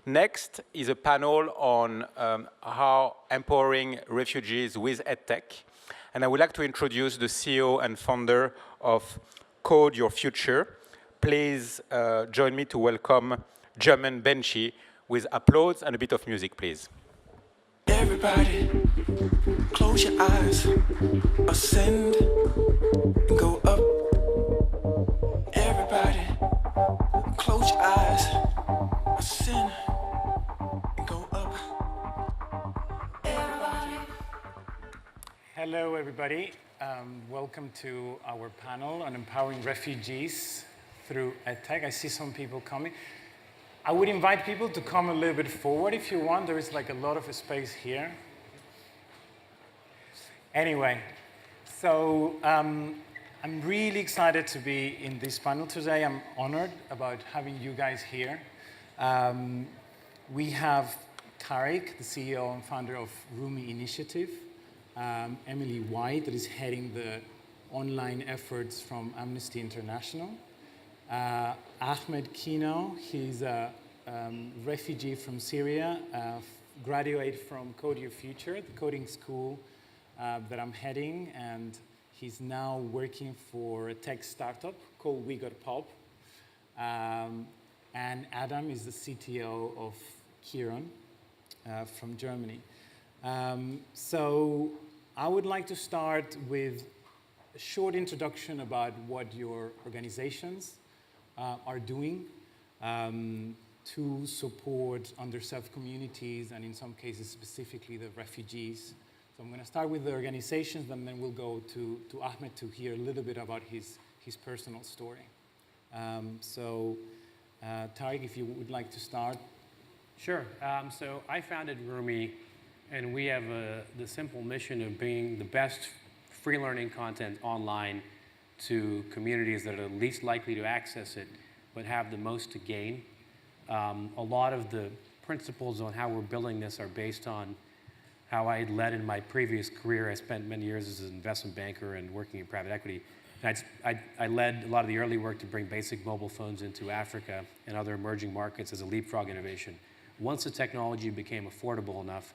Next is a panel on how empowering refugees with EdTech. And I would like to introduce the CEO and founder of CodeYourFuture. Please join me to welcome German Bencci with applause and a bit of music, please. Everybody, close your eyes, ascend and go up. Everybody, close your eyes, ascend and go up. Everybody. Hello, everybody. Welcome to our panel on empowering refugees through EdTech. I see some people coming. I would invite people to come a little bit forward if you want. There is like a lot of space here. Anyway, so I'm really excited to be in this panel today. I'm honored about having you guys here. We have Tariq, the CEO and founder of Rumie initiative. Emilie White, that is heading the online efforts from Amnesty International. Ahmed Kino, he's a refugee from Syria, graduate from CodeYourFuture, the coding school that I'm heading, and he's now working for a tech startup called WeGotPop. And Adam is the CTO of Kiron from Germany. So I would like to start with a short introduction about what your organizations are doing to support underserved communities, and in some cases specifically the refugees. So I'm going to start with the organizations, and then we'll go to Ahmed to hear a little bit about his personal story. Tariq, if you would like to start. Sure. So I founded Rumie, and we have the simple mission of being the best free learning content online to communities that are least likely to access it, but have the most to gain. A lot of the principles on how we're building this are based on how I had led in my previous career. I spent many years as an investment banker and working in private equity. And I led a lot of the early work to bring basic mobile phones into Africa and other emerging markets as a leapfrog innovation. Once the technology became affordable enough,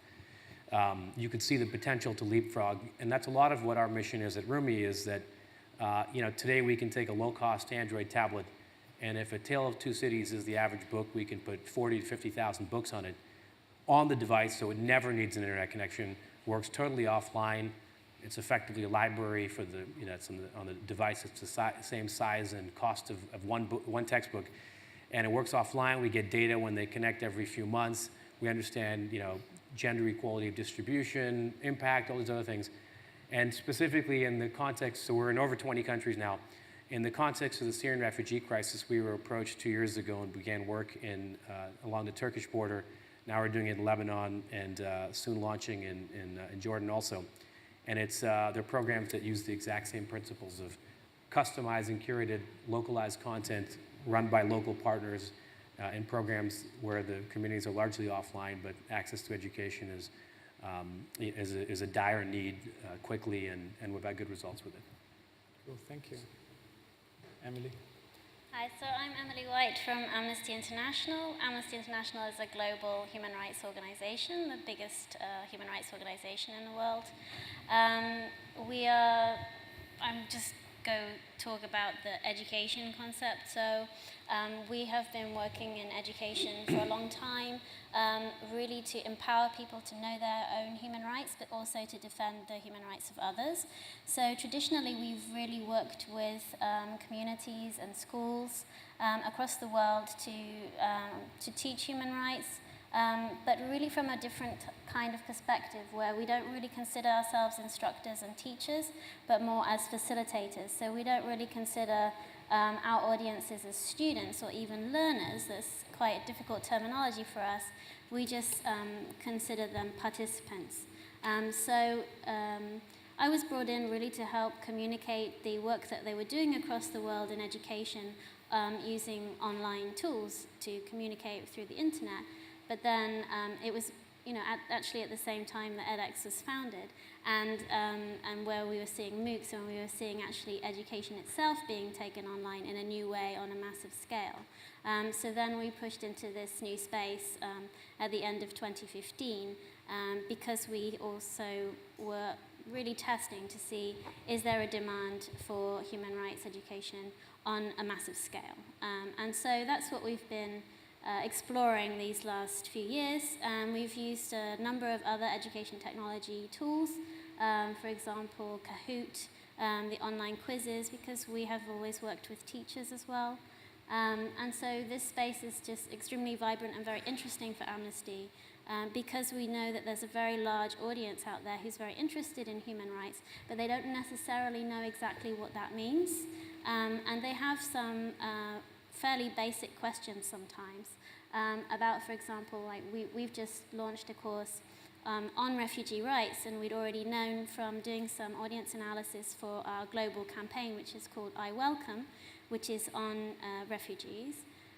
you could see the potential to leapfrog. And that's a lot of what our mission is at Rumie, is that today we can take a low-cost Android tablet, and if A Tale of Two Cities is the average book, we can put 40,000 to 50,000 books on it, on the device, so it never needs an internet connection, works totally offline. It's effectively a library for the, it's on the device. It's the same size and cost of one textbook. And it works offline. We get data when they connect every few months. We understand, gender equality of distribution, impact, all these other things. And specifically in the context, so we're in over 20 countries now. In the context of the Syrian refugee crisis, we were approached 2 years ago and began work along the Turkish border. Now we're doing it in Lebanon and soon launching in Jordan also. And they're programs that use the exact same principles of customizing, curated, localized content run by local partners in programs where the communities are largely offline, but access to education is a dire need quickly, and we've had good results with it. Cool, thank you. Emilie? Hi, so I'm Emilie White from Amnesty International. Amnesty International is a global human rights organization, the biggest human rights organization in the world. I'm just go talk about the education concept. So we have been working in education for a long time, really to empower people to know their own human rights, but also to defend the human rights of others. So traditionally, we've really worked with communities and schools across the world to teach human rights, but really from a different kind of perspective, where we don't really consider ourselves instructors and teachers, but more as facilitators. So we don't really consider our audiences as students or even learners. That's quite a difficult terminology for us. We just consider them participants. I was brought in really to help communicate the work that they were doing across the world in education using online tools to communicate through the internet. But then it was actually at the same time that edX was founded, and where we were seeing MOOCs and we were seeing actually education itself being taken online in a new way on a massive scale. So then we pushed into this new space at the end of 2015 because we also were really testing to see, is there a demand for human rights education on a massive scale? And so that's what we've been exploring these last few years. We've used a number of other education technology tools, for example, Kahoot, the online quizzes, because we have always worked with teachers as well. And so this space is just extremely vibrant and very interesting for Amnesty because we know that there's a very large audience out there who's very interested in human rights, but they don't necessarily know exactly what that means. And they have some fairly basic questions sometimes about, for example, like we've just launched a course on refugee rights, and we'd already known from doing some audience analysis for our global campaign, which is called I Welcome, which is on refugees,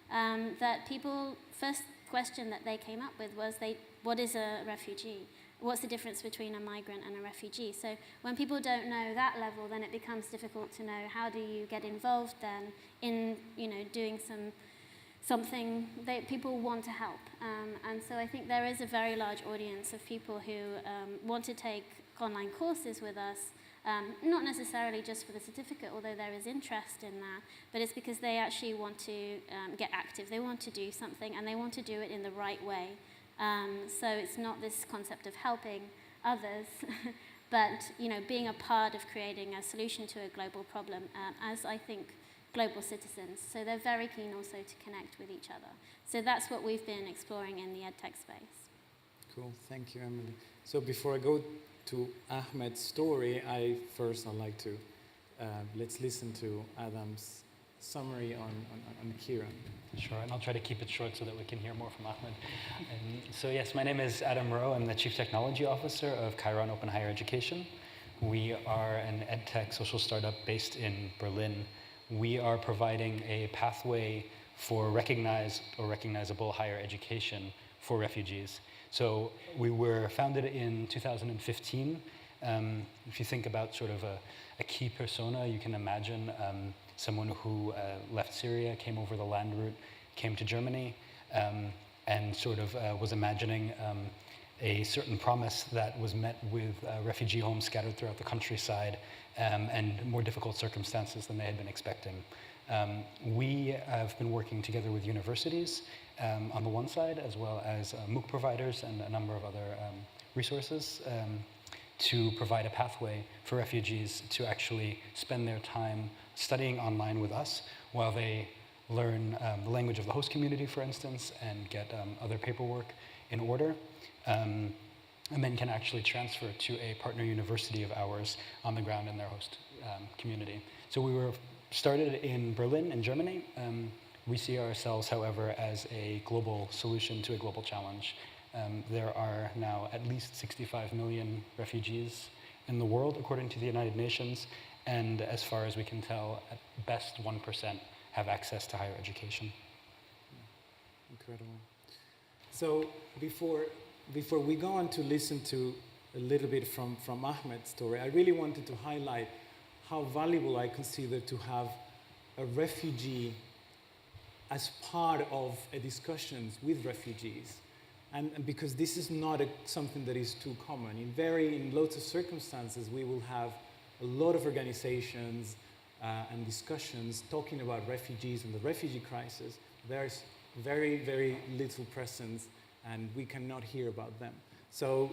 that people, first question that they came up with was, what is a refugee? What's the difference between a migrant and a refugee? So when people don't know that level, then it becomes difficult to know how do you get involved then in doing something that people want to help. And so I think there is a very large audience of people who want to take online courses with us, not necessarily just for the certificate, although there is interest in that, but it's because they actually want to get active. They want to do something, and they want to do it in the right way. So it's not this concept of helping others, but being a part of creating a solution to a global problem as, I think, global citizens. So they're very keen also to connect with each other. So that's what we've been exploring in the EdTech space. Cool, thank you, Emilie. So before I go to Ahmed's story, I'd like to, let's listen to Adam's summary on Kiron. Sure, and I'll try to keep it short so that we can hear more from Ahmed. So yes, my name is Adam Rowe. I'm the Chief Technology Officer of Kiron Open Higher Education. We are an EdTech social startup based in Berlin. We are providing a pathway for recognized or recognizable higher education for refugees. So we were founded in 2015. If you think about sort of a key persona, you can imagine someone who left Syria, came over the land route, came to Germany, and sort of was imagining a certain promise that was met with refugee homes scattered throughout the countryside and more difficult circumstances than they had been expecting. We have been working together with universities on the one side, as well as MOOC providers and a number of other resources to provide a pathway for refugees to actually spend their time studying online with us while they learn the language of the host community, for instance, and get other paperwork in order, and then can actually transfer to a partner university of ours on the ground in their host community. So we were started in Berlin, in Germany. We see ourselves, however, as a global solution to a global challenge. There are now at least 65 million refugees in the world, according to the United Nations, and as far as we can tell, at best 1% have access to higher education. Incredible. So before we go on to listen to a little bit from Ahmed's story, I really wanted to highlight how valuable I consider to have a refugee as part of a discussions with refugees. And because this is not something that is too common. In lots of circumstances, we will have a lot of organizations and discussions talking about refugees and the refugee crisis. There's very, very little presence, and we cannot hear about them. So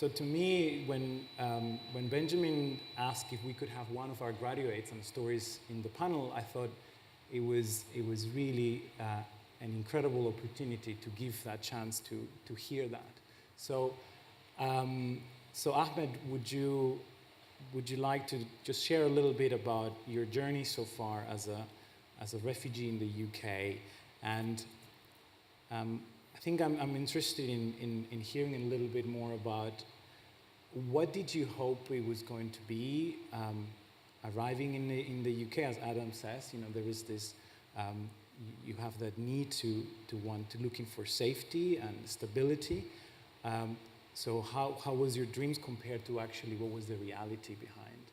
to me, when Benjamin asked if we could have one of our graduates and stories in the panel, I thought it was really an incredible opportunity to give that chance to hear that. So Ahmed, would you like to just share a little bit about your journey so far as a refugee in the UK? And I think I'm interested in hearing a little bit more about what did you hope it was going to be arriving in the UK. As Adam says, there is this, you have that need to want to looking for safety and stability. So how was your dreams compared to actually what was the reality behind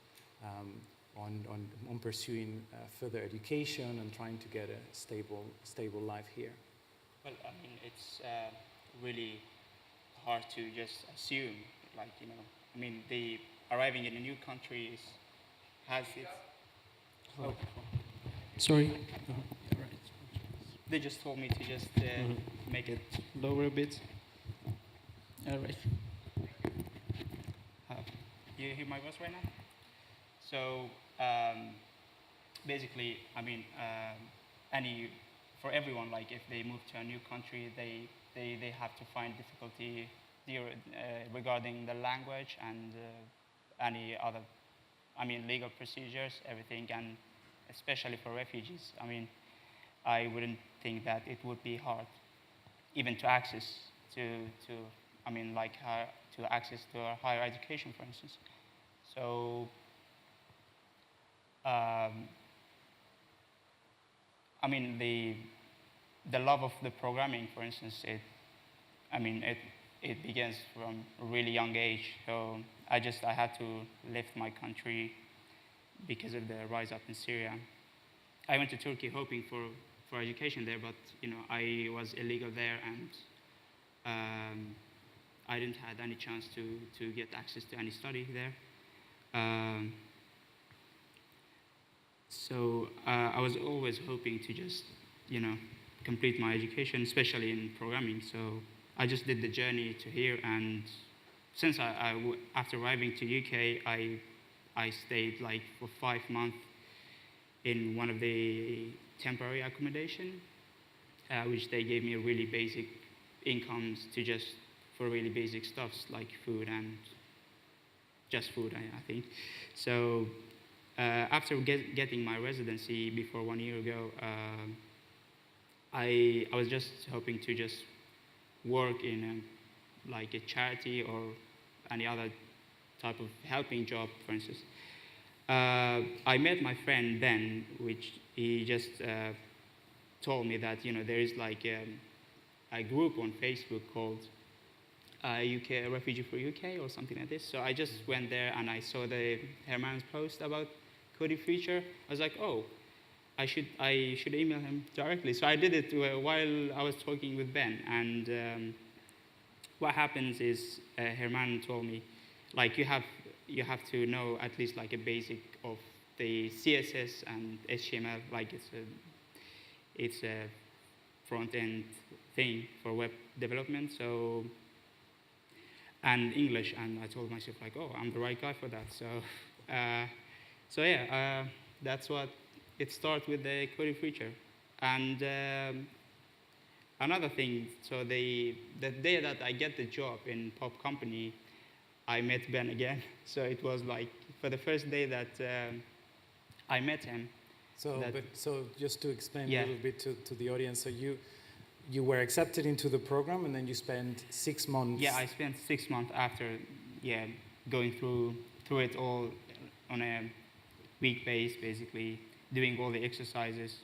on pursuing further education and trying to get a stable life here? Well, I mean, it's really hard to just assume, like, you know, I mean, arriving in a new country has its... Oh. Sorry. They just told me to just make it lower a bit. All right. You hear my voice right now? So basically, I mean, for everyone, like if they move to a new country, they have to find difficulty regarding the language and any other, I mean, legal procedures, everything, and especially for refugees. I mean, I wouldn't think that it would be hard, even to access to I mean, like to access to a higher education, for instance. So, I mean, the love of the programming, for instance, it begins from a really young age. So I had to lift my country because of the rise up in Syria. I went to Turkey hoping for education there, but you know, I was illegal there, and I didn't have any chance to get access to any study there. So I was always hoping to just, you know, complete my education, especially in programming. So I just did the journey to here, and since after arriving to UK, I stayed like for 5 months in one of the temporary accommodation, which they gave me a really basic incomes for really basic stuffs like food and just food, I think. So after getting my residency before 1 year ago, I was just hoping to just work in like a charity or any other type of helping job, for instance. I met my friend Ben, which he just told me that, you know, there is like a group on Facebook called UK Refugee for UK or something like this. So I just went there and I saw Herman's post about CodeYourFuture. I was like, oh, I should email him directly. So I did it while I was talking with Ben. And what happens is Herman told me, like, you have to know at least like a basic of the CSS and HTML, like it's a front-end thing for web development. So, and English, and I told myself like, oh, I'm the right guy for that. So yeah, that's what it starts with the CodeYourFuture. And another thing, so the day that I get the job in Pop Company, I met Ben again. So it was like for the first day that I met him. So just to explain a little bit to the audience, so you were accepted into the program and then you spent 6 months. Yeah, I spent 6 months after, going through it all on a week base, basically doing all the exercises,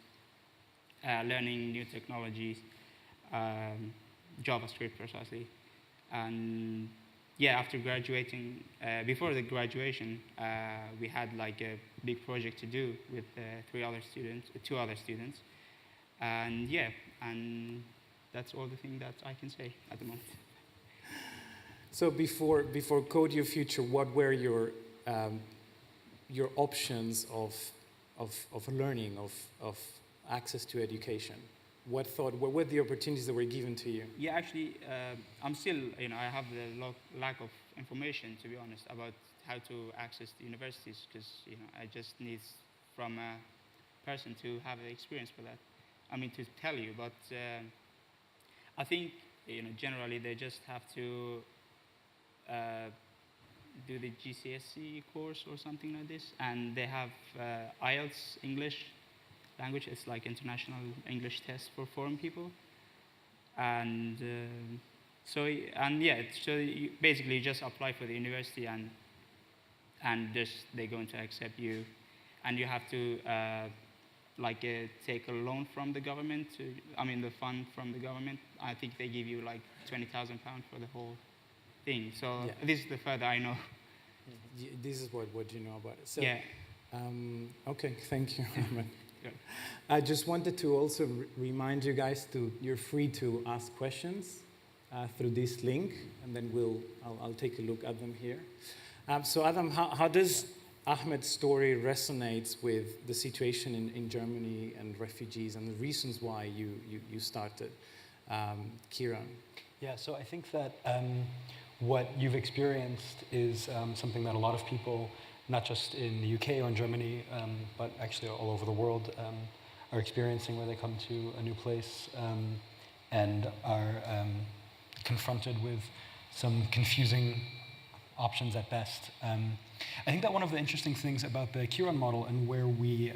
learning new technologies, JavaScript precisely, and after graduating, before the graduation, we had like a big project to do with 2 other students, and and that's all the thing that I can say at the moment. So before CodeYourFuture, what were your options of learning, of access to education? What were the opportunities that were given to you? Yeah, actually, I'm still, I have the lack of information, to be honest, about how to access the universities, because, I just need from a person to have the experience for that. I mean, to tell you, but I think, generally they just have to do the GCSE course or something like this, and they have IELTS English language. It's like international English test for foreign people, and so you basically just apply for the university, and they're going to accept you, and you have to take a loan from the government the fund from the government. I think they give you like £20,000 for the whole thing. So Yeah. this is the further I know. This is what you know about it. So, Yeah. Okay, thank you, Ahmed. Yeah. I just wanted to also remind you guys you're free to ask questions through this link, and then I'll take a look at them here. So Adam, how does Ahmed's story resonates with the situation in Germany and refugees and the reasons why you started Kiron? Yeah, so I think that what you've experienced is something that a lot of people, not just in the UK or in Germany, but actually all over the world, are experiencing where they come to a new place and are confronted with some confusing options at best. I think that one of the interesting things about the Kiron model and where we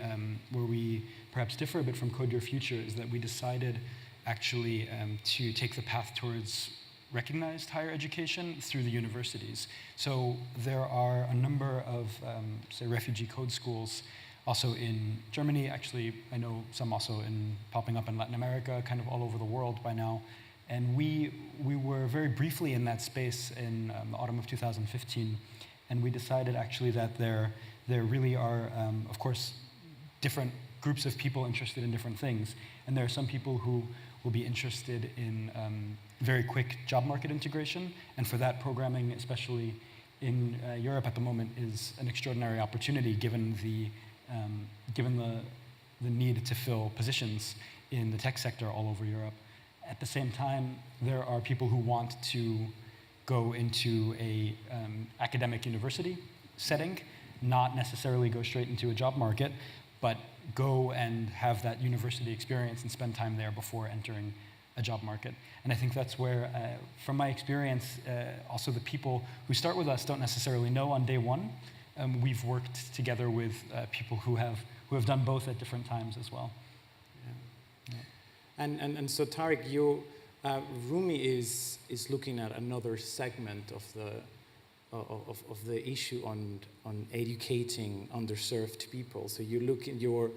perhaps differ a bit from CodeYourFuture is that we decided actually to take the path towards recognized higher education through the universities. So there are a number of, say, refugee code schools also in Germany. Actually, I know some also popping up in Latin America, kind of all over the world by now. And we were very briefly in that space in the autumn of 2015, and we decided actually that there really are, of course, different groups of people interested in different things. And there are some people who will be interested in very quick job market integration, and for that, programming, especially in Europe at the moment, is an extraordinary opportunity given the need to fill positions in the tech sector all over Europe. At the same time, there are people who want to go into a academic university setting, not necessarily go straight into a job market, but go and have that university experience and spend time there before entering a job market. And I think that's where, from my experience, also the people who start with us don't necessarily know on day one. We've worked together with people who have done both at different times as well. Yeah. Yeah. And so Tariq, Rumie is looking at another segment of the issue on educating underserved people. So you look at your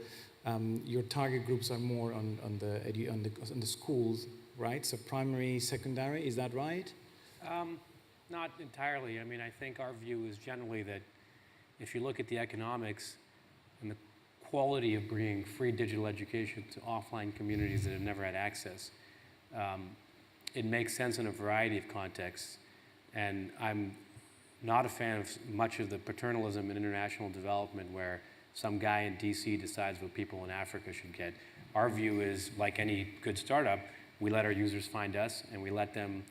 target groups are more on the schools, right? So primary, secondary, is that right? Not entirely. I mean, I think our view is generally that if you look at the economics and the quality of bringing free digital education to offline communities that have never had access, it makes sense in a variety of contexts. And I'm not a fan of much of the paternalism in international development where some guy in DC decides what people in Africa should get. Our view is, like any good startup, we let our users find us and we let them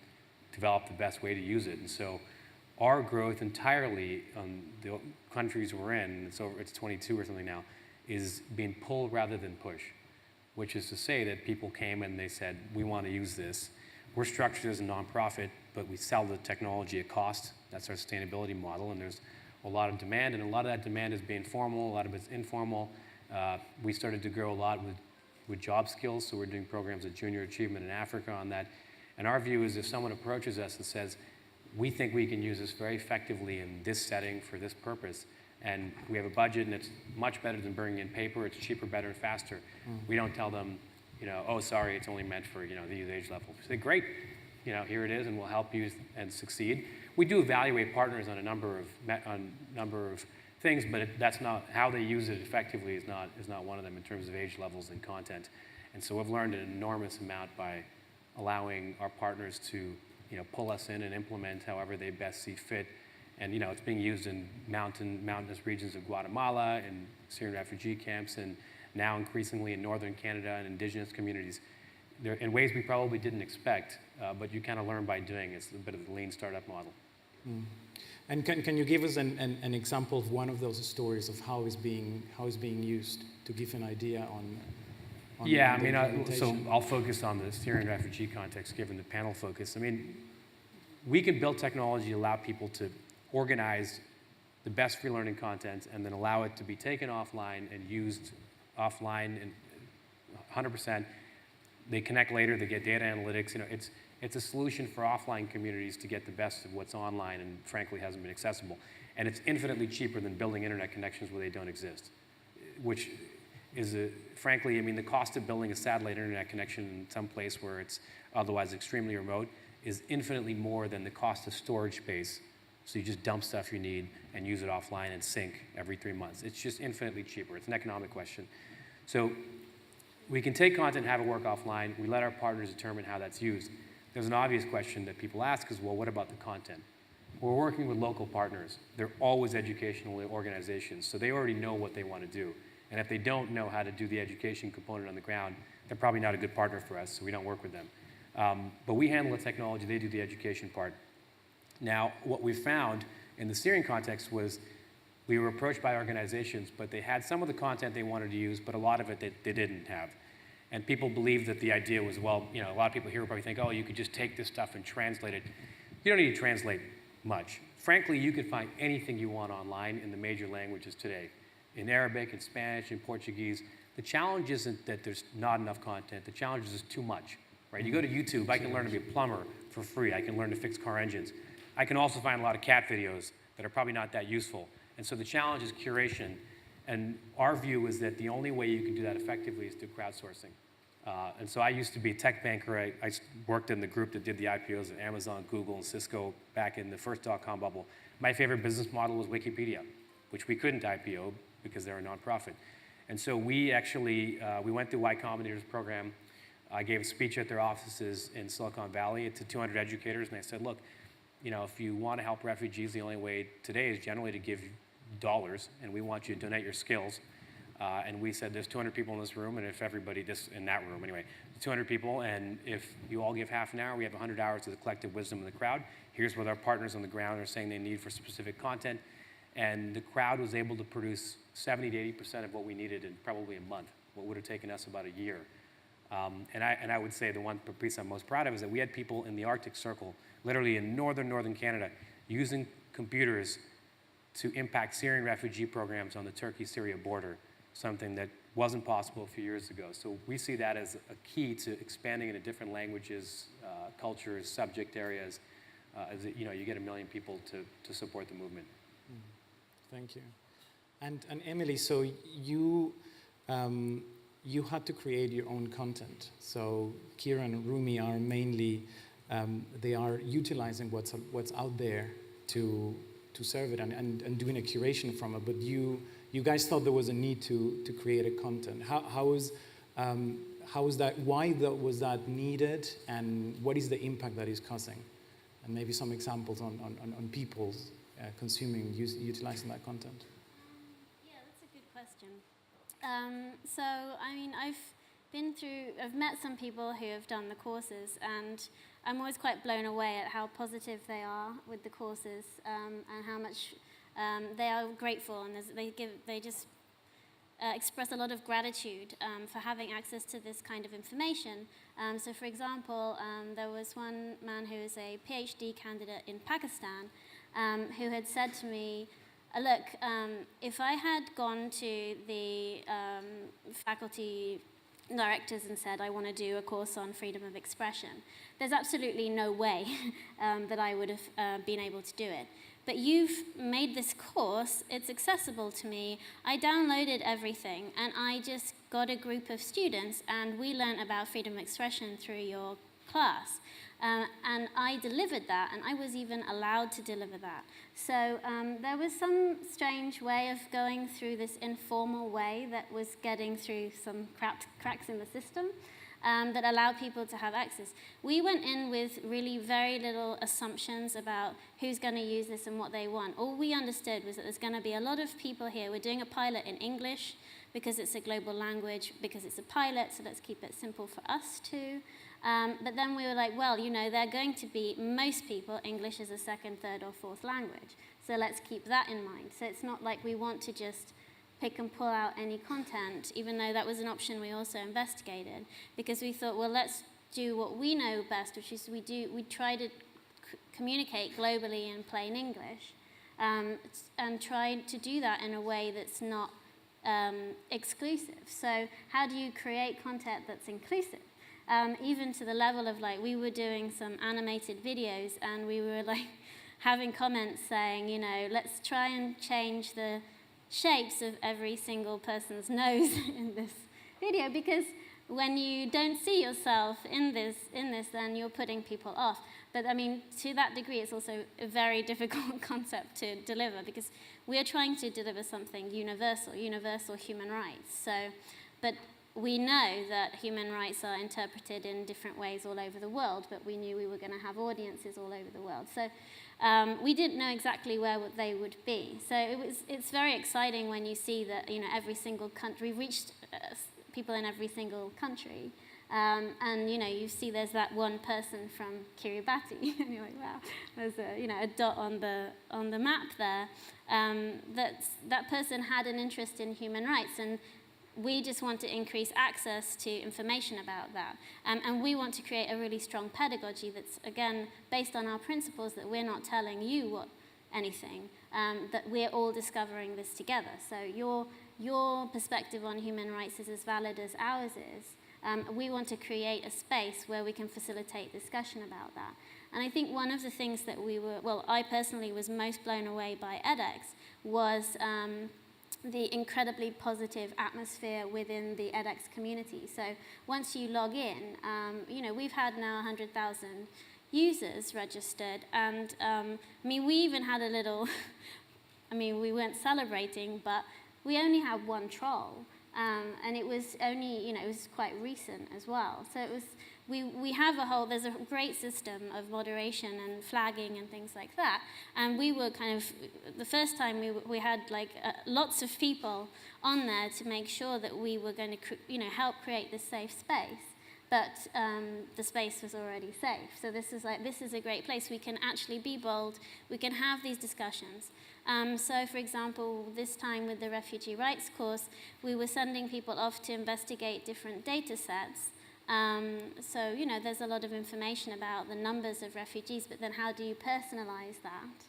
develop the best way to use it. And so our growth entirely on the countries we're in, it's 22 or something now, is being pull rather than push, which is to say that people came and they said, we want to use this. We're structured as a nonprofit, but we sell the technology at cost. That's our sustainability model, and there's a lot of demand, and a lot of that demand is being formal, a lot of it's informal. We started to grow a lot with job skills, so we're doing programs at Junior Achievement in Africa on that. And our view is if someone approaches us and says, we think we can use this very effectively in this setting for this purpose, and we have a budget and it's much better than bringing in paper, it's cheaper, better, and faster. We don't tell them, oh, sorry, it's only meant for, these age levels. We say, great, here it is, and we'll help you and succeed. We do evaluate partners on a number of things, but that's not how they use it effectively is not one of them in terms of age levels and content. And so we've learned an enormous amount by allowing our partners to pull us in and implement however they best see fit. And it's being used in mountainous regions of Guatemala and Syrian refugee camps, and now increasingly in northern Canada and indigenous communities. They're in ways we probably didn't expect, but you kind of learn by doing. It's a bit of the lean startup model. And can you give us an example of one of those stories of how it's being used to give an idea on yeah, I mean, so I'll focus on the Syrian refugee context given the panel focus. I mean, we can build technology to allow people to organize the best free learning content and then allow it to be taken offline and used offline and 100%. They connect later, they get data analytics. It's a solution for offline communities to get the best of what's online and frankly hasn't been accessible. And it's infinitely cheaper than building internet connections where they don't exist, which is, frankly, I mean, the cost of building a satellite internet connection in some place where it's otherwise extremely remote is infinitely more than the cost of storage space. So you just dump stuff you need and use it offline and sync every 3 months. It's just infinitely cheaper. It's an economic question. So we can take content and have it work offline. We let our partners determine how that's used. There's an obvious question that people ask is, well, what about the content? We're working with local partners. They're always educational organizations, so they already know what they want to do. And if they don't know how to do the education component on the ground, they're probably not a good partner for us, so we don't work with them. But we handle the technology, they do the education part. Now, what we found in the Syrian context was we were approached by organizations, but they had some of the content they wanted to use, but a lot of it they didn't have. And people believed that the idea was, well, you know, a lot of people here probably think, oh, you could just take this stuff and translate it. You don't need to translate much. Frankly, you can find anything you want online in the major languages today. In Arabic, in Spanish, in Portuguese. The challenge isn't that there's not enough content. The challenge is too much, right? You go to YouTube, I can learn to be a plumber for free. I can learn to fix car engines. I can also find a lot of cat videos that are probably not that useful. And so the challenge is curation. And our view is that the only way you can do that effectively is through crowdsourcing. And so I used to be a tech banker. I worked in the group that did the IPOs of Amazon, Google, and Cisco back in the first dot-com bubble. My favorite business model was Wikipedia, which we couldn't IPO because they're a nonprofit. And so we actually, we went through Y Combinator's program. I gave a speech at their offices in Silicon Valley to 200 educators, and I said, look, you know, if you want to help refugees, the only way today is generally to give dollars, and we want you to donate your skills. And we said there's 200 people in this room, and if everybody, in that room anyway, 200 people, and if you all give half an hour, we have 100 hours of the collective wisdom of the crowd. Here's what our partners on the ground are saying they need for specific content. And the crowd was able to produce 70 to 80% of what we needed in probably a month, what would have taken us about a year. And I would say the one piece I'm most proud of is that we had people in the Arctic Circle, literally in northern Canada, using computers to impact Syrian refugee programs on the Turkey-Syria border, something that wasn't possible a few years ago. So we see that as a key to expanding into different languages, cultures, subject areas, as you know, you get 1 million people to support the movement. Thank you. And Emilie, so you had to create your own content. So Kiron and Rumie are mainly, they are utilizing what's out there to serve it and doing a curation from it. But you guys thought there was a need to create a content. How is that? Why was that needed? And what is the impact that is causing? And maybe some examples on people's consuming, utilizing that content. Yeah, that's a good question. So, I mean, I've met some people who have done the courses, and I'm always quite blown away at how positive they are with the courses, and how much they are grateful, and they just express a lot of gratitude for having access to this kind of information. So, for example, there was one man who is a PhD candidate in Pakistan, who had said to me, look, if I had gone to the faculty directors and said, I want to do a course on freedom of expression, there's absolutely no way that I would have been able to do it. But you've made this course, it's accessible to me, I downloaded everything, and I just got a group of students, and we learned about freedom of expression through your class. And I delivered that, and I was even allowed to deliver that. So there was some strange way of going through this informal way that was getting through some cracks in the system that allowed people to have access. We went in with really very little assumptions about who's going to use this and what they want. All we understood was that there's going to be a lot of people here. We're doing a pilot in English because it's a global language, because it's a pilot, so let's keep it simple for us too. But then we were like, well, you know, they're going to be, most people, English is a second, third, or fourth language. So let's keep that in mind. So it's not like we want to just pick and pull out any content, even though that was an option we also investigated, because we thought, well, let's do what we know best, which is we try to communicate globally in plain English, and try to do that in a way that's not exclusive. So how do you create content that's inclusive? Even to the level of, like, we were doing some animated videos, and we were like having comments saying, you know, let's try and change the shapes of every single person's nose in this video, because when you don't see yourself in this, then you're putting people off. But I mean, to that degree, it's also a very difficult concept to deliver, because we are trying to deliver something universal human rights. So, but we know that human rights are interpreted in different ways all over the world, but we knew we were going to have audiences all over the world. So we didn't know exactly where they would be. So it's very exciting when you see that, you know, every single country, we've reached people in every single country. And, you know, you see there's that one person from Kiribati, and you're like, wow, there's a, you know, a dot on the map there. That person had an interest in human rights, and we just want to increase access to information about that. And we want to create a really strong pedagogy that's, again, based on our principles, that we're not telling you anything, that we're all discovering this together. So your perspective on human rights is as valid as ours is. We want to create a space where we can facilitate discussion about that. And I think one of the things that I personally was most blown away by edX was the incredibly positive atmosphere within the edX community. So once you log in, you know, we've had now 100,000 users registered, and I mean, we even had a little, I mean, we weren't celebrating, but we only had one troll, and it was only, you know, it was quite recent as well. So it was, we have there's a great system of moderation and flagging and things like that. And we were kind of, the first time we had like lots of people on there to make sure that we were going to, you know, help create this safe space. But the space was already safe. So this is a great place. We can actually be bold. We can have these discussions. So for example, this time with the refugee rights course, we were sending people off to investigate different data sets. So, you know, there's a lot of information about the numbers of refugees, but then how do you personalize that?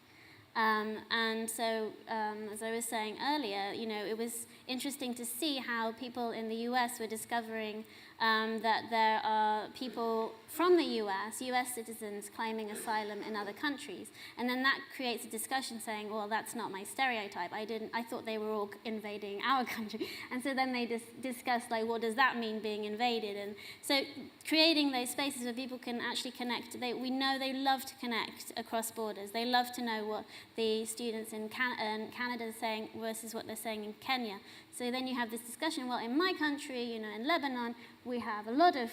And so, as I was saying earlier, you know, it was interesting to see how people in the US were discovering that there are people from the US citizens claiming asylum in other countries. And then that creates a discussion saying, well, that's not my stereotype. I thought they were all invading our country. And so then they discuss, like, what does that mean, being invaded? And so creating those spaces where people can actually connect. We know they love to connect across borders. They love to know what the students in Canada are saying versus what they're saying in Kenya. So then you have this discussion, well, in my country, you know, in Lebanon, we have a lot of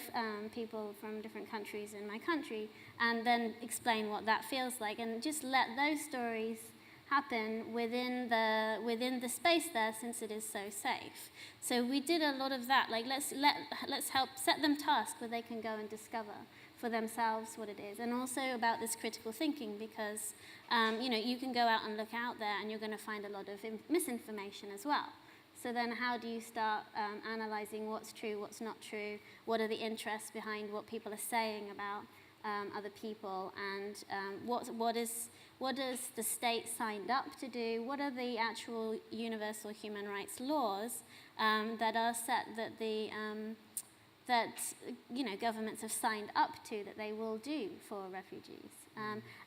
people from different countries in my country, and then explain what that feels like, and just let those stories happen within the space there, since it is so safe. So we did a lot of that, like let's help set them tasks where they can go and discover for themselves what it is, and also about this critical thinking, because you know, you can go out and look out there and you're going to find a lot of misinformation as well. So then how do you start analyzing what's true, what's not true, what are the interests behind what people are saying about other people, and what does the state signed up to do, what are the actual universal human rights laws that are set that you know, governments have signed up to that they will do for refugees.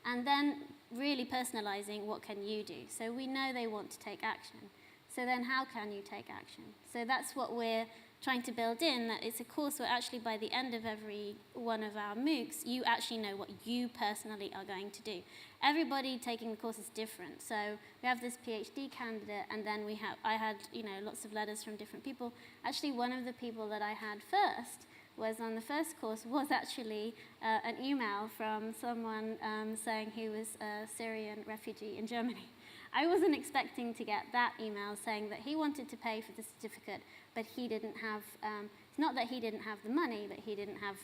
And then really personalizing what can you do. So we know they want to take action. So then how can you take action? So that's what we're trying to build in, that it's a course where actually by the end of every one of our MOOCs, you actually know what you personally are going to do. Everybody taking the course is different. So we have this PhD candidate, and then I had, you know, lots of letters from different people. Actually, one of the people that I had first was on the first course was actually an email from someone saying he was a Syrian refugee in Germany. I wasn't expecting to get that email saying that he wanted to pay for the certificate, but he didn't have, it's not that he didn't have the money, but he didn't have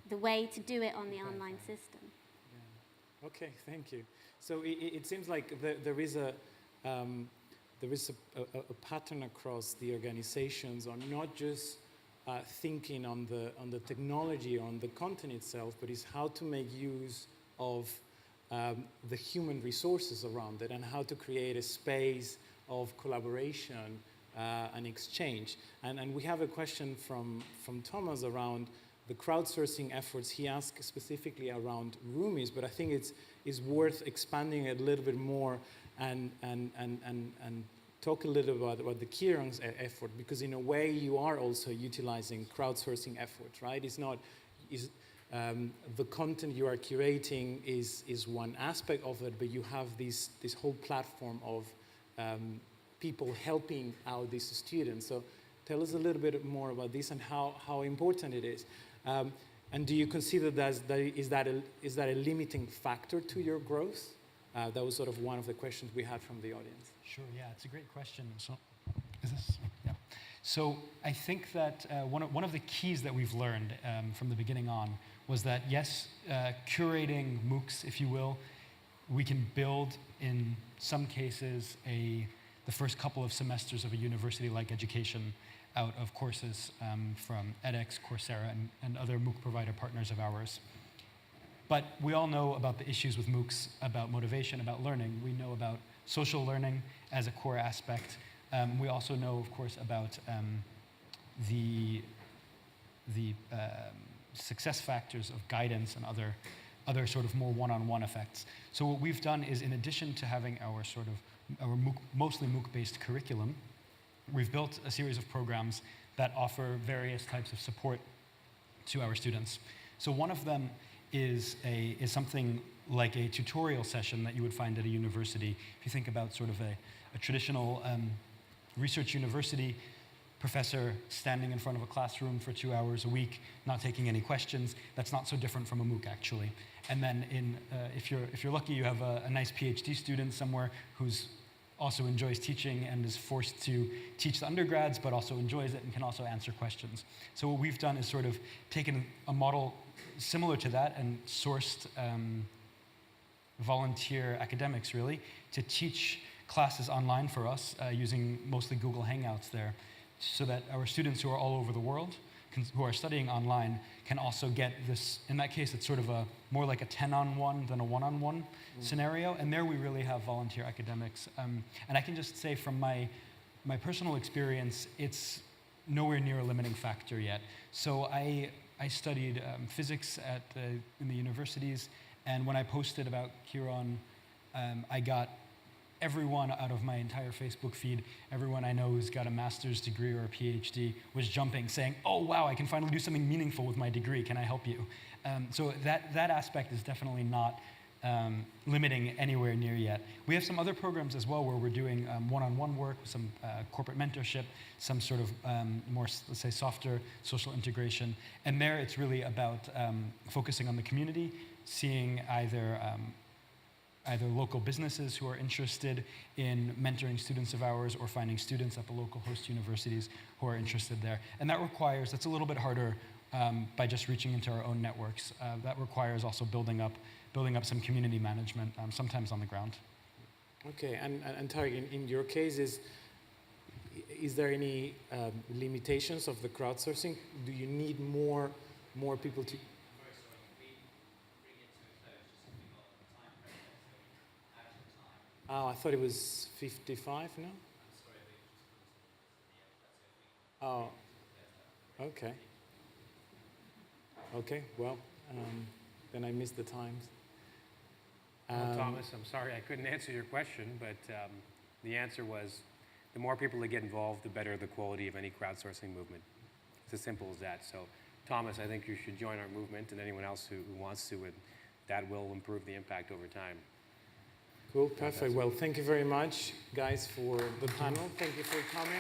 the way to do it on the online system. Yeah. Okay, thank you. So it seems like there is a pattern across the organizations on not just thinking on the technology, on the content itself, but is how to make use of the human resources around it, and how to create a space of collaboration and exchange. And we have a question from Thomas around the crowdsourcing efforts. He asked specifically around Rumies, but I think it's worth expanding it a little bit more and talk a little about the Kiron's effort, because in a way you are also utilizing crowdsourcing effort, right? It's not, the content you are curating is one aspect of it, but you have this whole platform of people helping out these students. So tell us a little bit more about this and how important it is. And do you consider is that a limiting factor to your growth? That was sort of one of the questions we had from the audience. Sure, yeah, it's a great question. So, is this? Yeah. So I think that one of the keys that we've learned from the beginning on was that, yes, curating MOOCs, if you will, we can build, in some cases, the first couple of semesters of a university-like education out of courses from edX, Coursera, and other MOOC provider partners of ours. But we all know about the issues with MOOCs, about motivation, about learning. We know about social learning as a core aspect. We also know, of course, about the success factors of guidance and other sort of more one-on-one effects. So what we've done is, in addition to having our mostly MOOC-based curriculum, we've built a series of programs that offer various types of support to our students. So one of them is something like a tutorial session that you would find at a university. If you think about sort of a traditional research university, professor standing in front of a classroom for 2 hours a week, not taking any questions, that's not so different from a MOOC, actually. And then if you're lucky, you have a nice PhD student somewhere who's also enjoys teaching and is forced to teach the undergrads, but also enjoys it and can also answer questions. So what we've done is sort of taken a model similar to that and sourced volunteer academics, really, to teach classes online for us using mostly Google Hangouts there, so that our students who are all over the world, who are studying online, can also get this. In that case, it's sort of more like a 10-on-1 than a 1-on-1 scenario, and there we really have volunteer academics. And I can just say from my personal experience, it's nowhere near a limiting factor yet. So I studied physics in the universities, and when I posted about Kiron, I got everyone out of my entire Facebook feed, everyone I know who's got a master's degree or a PhD was jumping, saying, oh wow, I can finally do something meaningful with my degree, can I help you? So that aspect is definitely not limiting anywhere near yet. We have some other programs as well where we're doing one-on-one work, some corporate mentorship, some sort of more, let's say, softer social integration. And there it's really about focusing on the community, seeing either local businesses who are interested in mentoring students of ours or finding students at the local host universities who are interested there. And that's a little bit harder by just reaching into our own networks. That requires also building up some community management, sometimes on the ground. Okay, and Tariq, in your case, is there any limitations of the crowdsourcing? Do you need more people to? Oh, I thought it was 55, no? Oh, okay. Okay, well, then I missed the times. Well, Thomas, I'm sorry I couldn't answer your question, but the answer was the more people that get involved, the better the quality of any crowdsourcing movement. It's as simple as that. So, Thomas, I think you should join our movement, and anyone else who wants to, and that will improve the impact over time. Cool, perfect. Well, thank you very much, guys, for the panel. Thank you for coming.